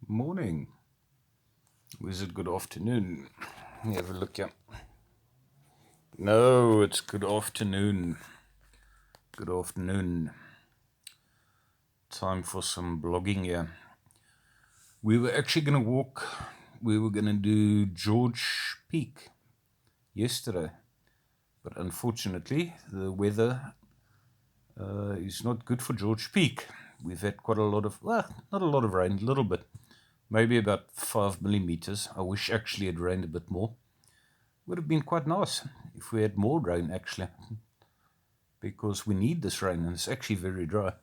Morning. Or is it good afternoon? Let me have a look here. No, it's good afternoon. Good afternoon. Time for some blogging here. We were actually going to walk, we were going to do George Peak yesterday. But unfortunately, the weather is not good for George Peak. We've had quite a lot of, well, not a lot of rain, a little bit. Maybe about 5 millimeters. I wish actually it rained a bit more. Would have been quite nice if we had more rain actually, because we need this rain and it's actually very dry.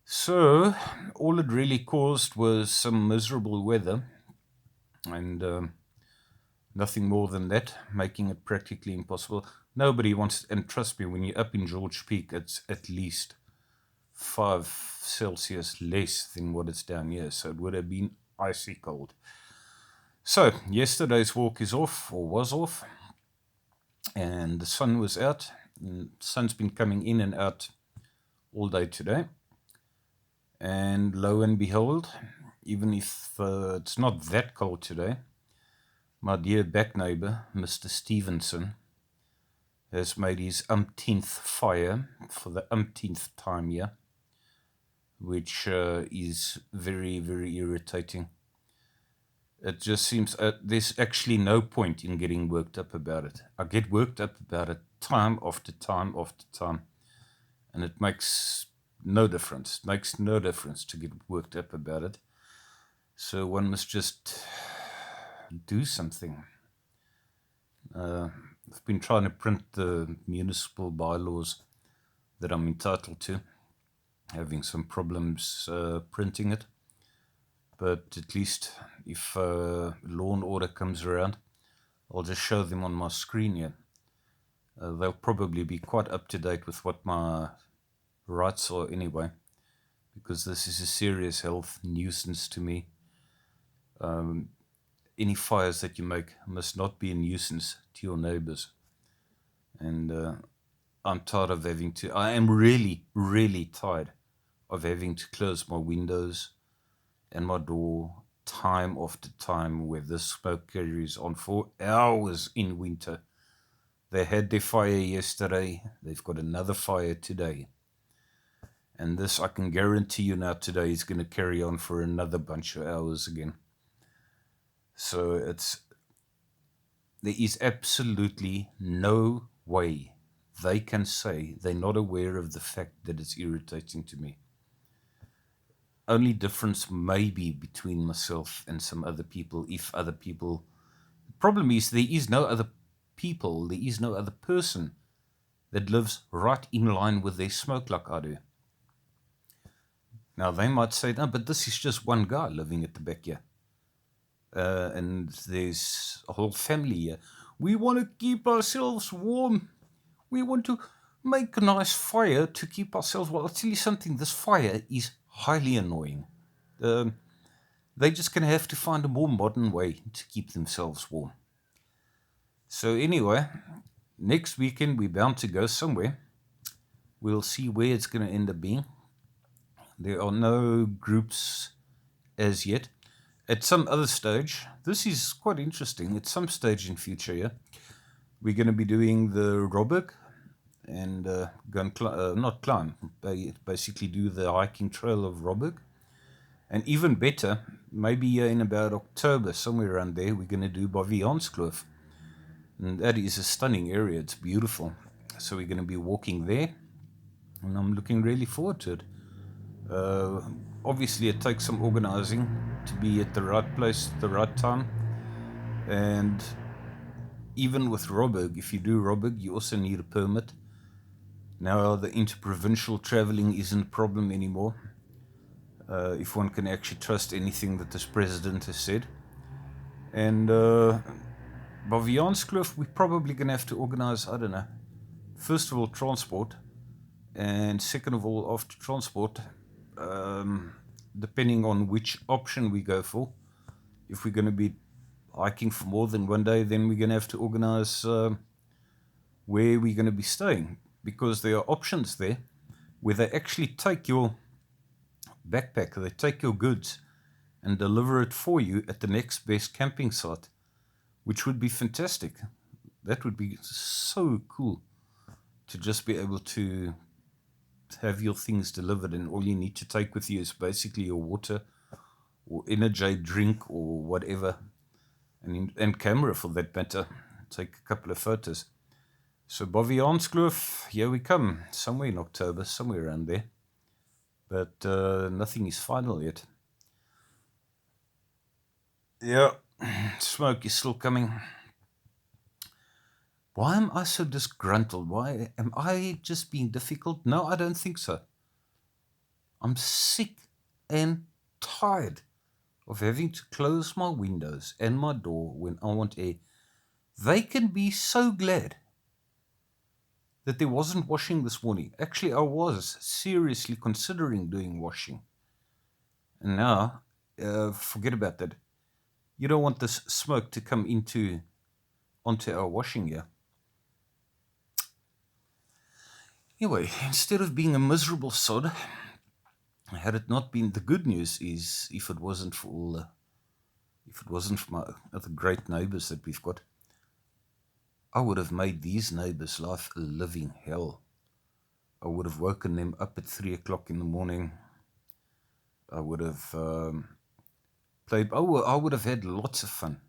So all it really caused was some miserable weather and nothing more than that, making it practically impossible. Nobody wants, and trust me, when you're up in George Peak, it's at least 5 Celsius less than what it's down here, so it would have been icy cold. So yesterday's walk is off, or was off, and the sun was out. The sun's been coming in and out all day today. And lo and behold, even if it's not that cold today, my dear back neighbor, Mr. Stevenson, has made his umpteenth fire for the umpteenth time here, which is very, very irritating. It just seems there's actually no point in getting worked up about it. I get worked up about it time after time after time, and it makes no difference. It makes no difference to get worked up about it. So one must just do something. I've been trying to print the municipal bylaws that I'm entitled to, having some problems printing it. But at least if law and order comes around, I'll just show them on my screen here. They'll probably be quite up to date with what my rights are anyway, because this is a serious health nuisance to me. Any fires that you make must not be a nuisance to your neighbors. And I'm tired of having to, I am really, really tired of having to close my windows and my door time after time where this smoke carries on for hours in winter. They had their fire yesterday, they've got another fire today. And this, I can guarantee you now, today is going to carry on for another bunch of hours again. So there is absolutely no way they can say they're not aware of the fact that it's irritating to me. Only difference may be between myself and some other people, if other people... The problem is there is no other people, there is no other person that lives right in line with their smoke like I do. Now they might say, no, but this is just one guy living at the back here. And there's a whole family here. We want to keep ourselves warm. We want to make a nice fire to keep ourselves warm. I'll tell you something, this fire is highly annoying. They're just going to have to find a more modern way to keep themselves warm. So anyway, next weekend we're bound to go somewhere. We'll see where it's going to end up being. There are no groups as yet. At some other stage, this is quite interesting, at some stage in future, yeah, we're going to be doing the Robberg and go and not climb, basically do the hiking trail of Robberg. And even better, maybe in about October, somewhere around there, we're going to do Baviaanskloof. And that is a stunning area, it's beautiful. So we're going to be walking there, and I'm looking really forward to it. Obviously, it takes some organizing to be at the right place at the right time. And even with Robberg, if you do Robberg, you also need a permit. Now the interprovincial traveling isn't a problem anymore, if one can actually trust anything that this president has said. And Baviaanskloof, we're probably going to have to organize, I don't know, first of all, transport, and second of all, after transport, depending on which option we go for, if we're going to be hiking for more than one day, then we're going to have to organize where we're going to be staying, because there are options there where they actually take your backpack, they take your goods and deliver it for you at the next best camping site, which would be fantastic. That would be so cool to just be able to have your things delivered, and all you need to take with you is basically your water or energy drink or whatever, and camera for that matter. Take a couple of photos. So Bovianskloof, here we come, somewhere in October, somewhere around there. But nothing is final yet. Yeah, smoke is still coming. Why am I so disgruntled? Why am I just being difficult? No, I don't think so. I'm sick and tired of having to close my windows and my door when I want air. They can be so glad that there wasn't washing this morning. Actually, I was seriously considering doing washing. And now, forget about that. You don't want this smoke to come onto our washing here. Anyway, instead of being a miserable sod, had it not been, the good news is, if it wasn't for my other great neighbors that we've got, I would have made these neighbors' life a living hell. I would have woken them up at 3 o'clock in the morning. I would have played. I would have had lots of fun.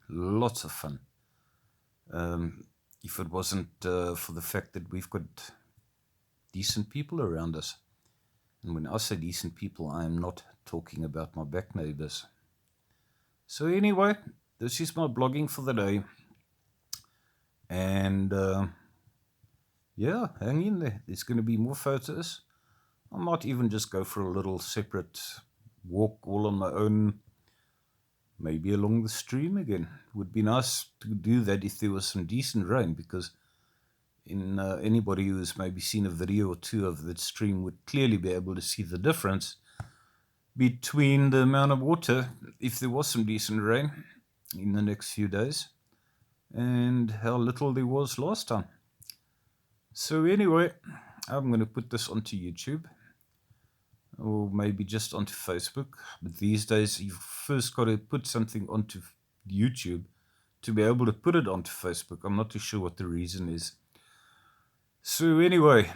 If it wasn't for the fact that we've got decent people around us. And when I say decent people, I am not talking about my back neighbors. So anyway, this is my blogging for the day. And yeah, hang in there. There's going to be more photos. I might even just go for a little separate walk all on my own, maybe along the stream again. Would be nice to do that if there was some decent rain, because anybody who has maybe seen a video or two of that stream would clearly be able to see the difference between the amount of water, if there was some decent rain in the next few days, and how little there was last time. So anyway, I'm going to put this onto YouTube, or maybe just onto Facebook. But these days, you've first got to put something onto YouTube to be able to put it onto Facebook. I'm not too sure what the reason is. So anyway,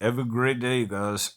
have a great day, guys.